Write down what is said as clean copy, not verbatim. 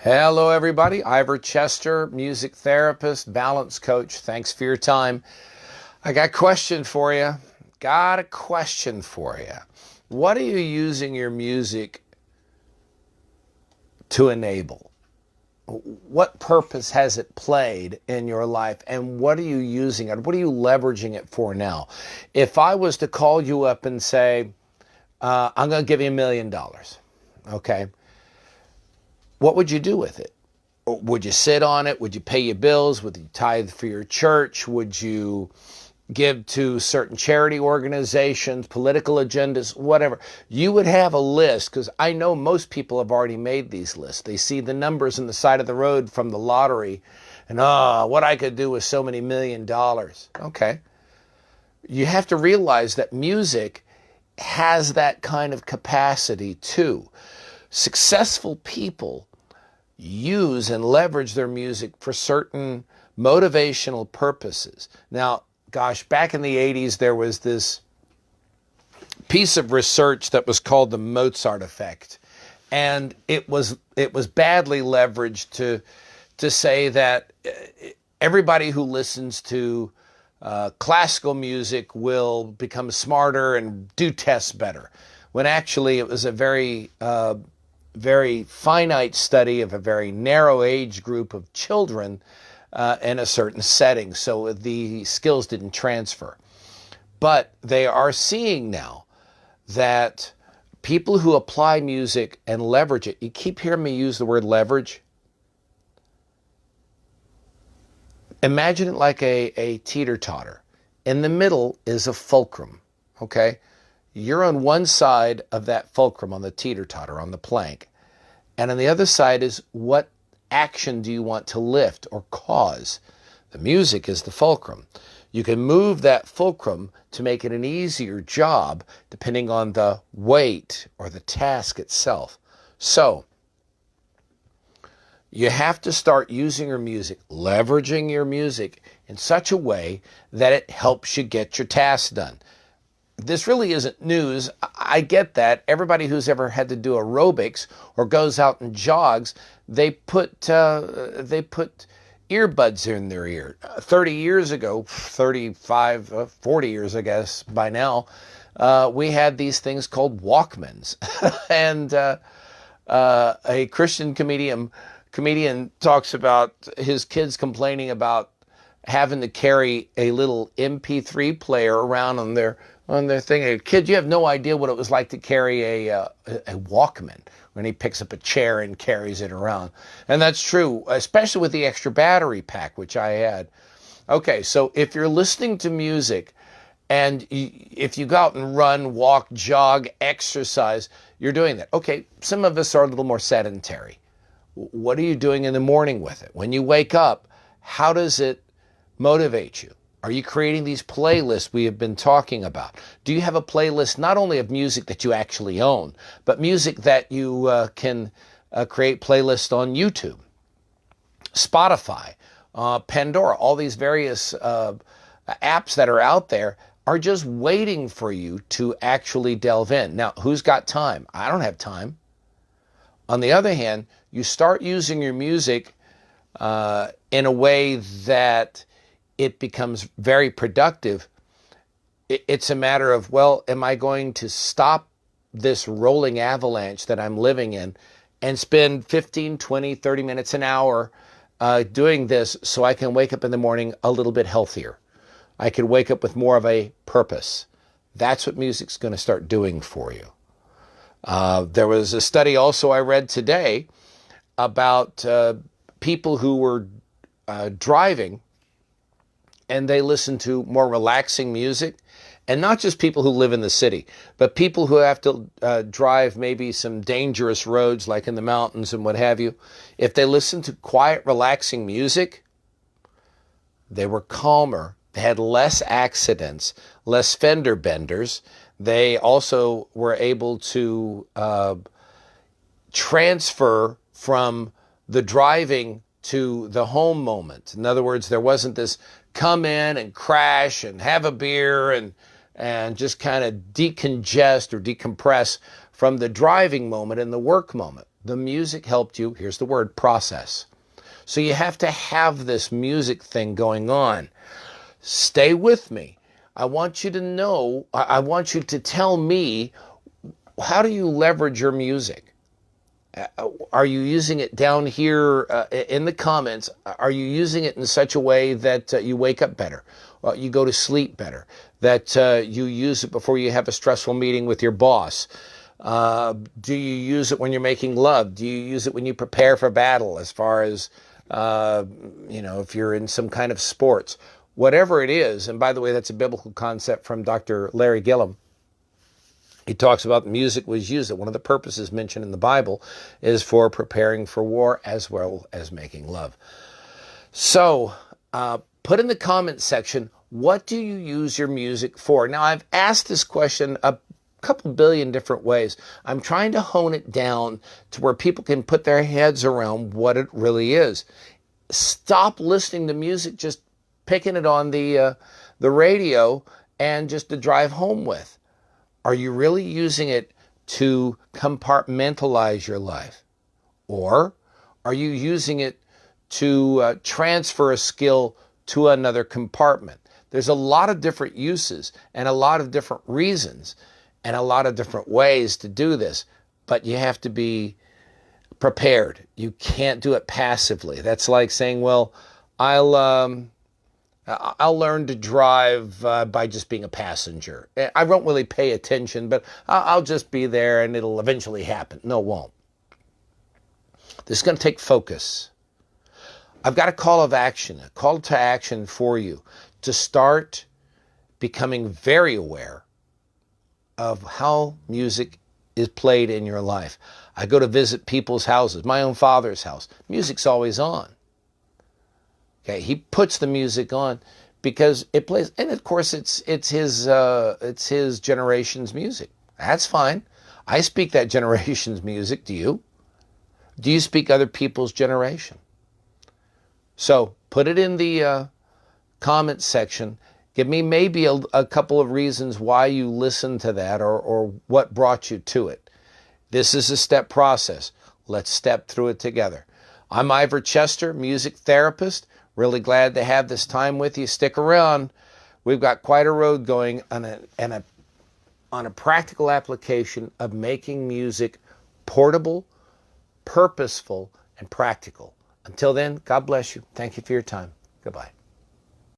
Hello, everybody. Ivor Chester, music therapist, balance coach. Thanks for your time. I got a question for you. What are you using your music to enable? What purpose has it played in your life, and what are you using it? What are you leveraging it for now? If I was to call you up and say, I'm going to give you $1 million, okay? What would you do with it? Would you sit on it? Would you pay your bills? Would you tithe for your church? Would you give to certain charity organizations, political agendas, whatever? You would have a list, because I know most people have already made these lists. They see the numbers on the side of the road from the lottery, and what I could do with so many $1 million. Okay. You have to realize that music has that kind of capacity too. Successful people use and leverage their music for certain motivational purposes. Now, gosh, back in the 80s, there was this piece of research that was called the Mozart Effect. And it was badly leveraged to say that everybody who listens to classical music will become smarter and do tests better, when actually it was a very finite study of a very narrow age group of children in a certain setting. So the skills didn't transfer. But they are seeing now that people who apply music and leverage it, you keep hearing me use the word leverage. Imagine it like a teeter-totter. In the middle is a fulcrum, okay? You're on one side of that fulcrum, on the teeter-totter, on the plank. And on the other side is, what action do you want to lift or cause? The music is the fulcrum. You can move that fulcrum to make it an easier job depending on the weight or the task itself. So, you have to start using your music, leveraging your music in such a way that it helps you get your tasks done. This really isn't news. I get that. Everybody who's ever had to do aerobics or goes out and jogs, they put earbuds in their ear. 30 years ago, 35, 40 years, I guess, by now, we had these things called Walkmans. And a Christian comedian talks about his kids complaining about having to carry a little MP3 player around on their thing. Kid, you have no idea what it was like to carry a Walkman, when he picks up a chair and carries it around. And that's true, especially with the extra battery pack, which I had. Okay, so if you're listening to music, and if you go out and run, walk, jog, exercise, you're doing that. Okay, some of us are a little more sedentary. What are you doing in the morning with it? When you wake up, how does it motivate you? Are you creating these playlists we have been talking about? Do you have a playlist not only of music that you actually own, but music that you can create playlists on YouTube, Spotify, Pandora? All these various apps that are out there are just waiting for you to actually delve in. Now, who's got time? I don't have time. On the other hand, you start using your music in a way that it becomes very productive. It's a matter of, well, am I going to stop this rolling avalanche that I'm living in and spend 15, 20, 30 minutes, an hour doing this, so I can wake up in the morning a little bit healthier? I can wake up with more of a purpose. That's what music's going to start doing for you. There was a study also I read today about people who were driving, and they listen to more relaxing music. And not just people who live in the city, but people who have to drive maybe some dangerous roads like in the mountains and what have you. If they listen to quiet, relaxing music, they were calmer. They had less accidents, less fender benders. They also were able to transfer from the driving to the home moment. In other words, there wasn't this come in and crash and have a beer and just kind of decongest or decompress from the driving moment and the work moment. The music helped you, here's the word, process. So you have to have this music thing going on. Stay with me. I want you to know, I want you to tell me, how do you leverage your music? Are you using it down here in the comments? Are you using it in such a way that you wake up better? You go to sleep better? That you use it before you have a stressful meeting with your boss? Do you use it when you're making love? Do you use it when you prepare for battle, as far as, if you're in some kind of sports? Whatever it is, and by the way, that's a biblical concept from Dr. Larry Gillum. He talks about music was used, that one of the purposes mentioned in the Bible is for preparing for war as well as making love. So put in the comment section, what do you use your music for? Now, I've asked this question a couple billion different ways. I'm trying to hone it down to where people can put their heads around what it really is. Stop listening to music, just picking it on the radio and just to drive home with. Are you really using it to compartmentalize your life? Or are you using it to transfer a skill to another compartment? There's a lot of different uses and a lot of different reasons and a lot of different ways to do this, but you have to be prepared. You can't do it passively. That's like saying, well, I'll learn to drive by just being a passenger. I won't really pay attention, but I'll just be there and it'll eventually happen. No, it won't. This is going to take focus. I've got a call to action for you to start becoming very aware of how music is played in your life. I go to visit people's houses, my own father's house. Music's always on. Okay, he puts the music on because it plays, and of course it's his generation's music. That's fine. I speak that generation's music. Do you? Do you speak other people's generation? So put it in the comment section. Give me maybe a couple of reasons why you listened to that or what brought you to it. This is a step process. Let's step through it together. I'm Ivor Chester, music therapist. Really glad to have this time with you. Stick around. We've got quite a road going on a practical application of making music portable, purposeful, and practical. Until then, God bless you. Thank you for your time. Goodbye.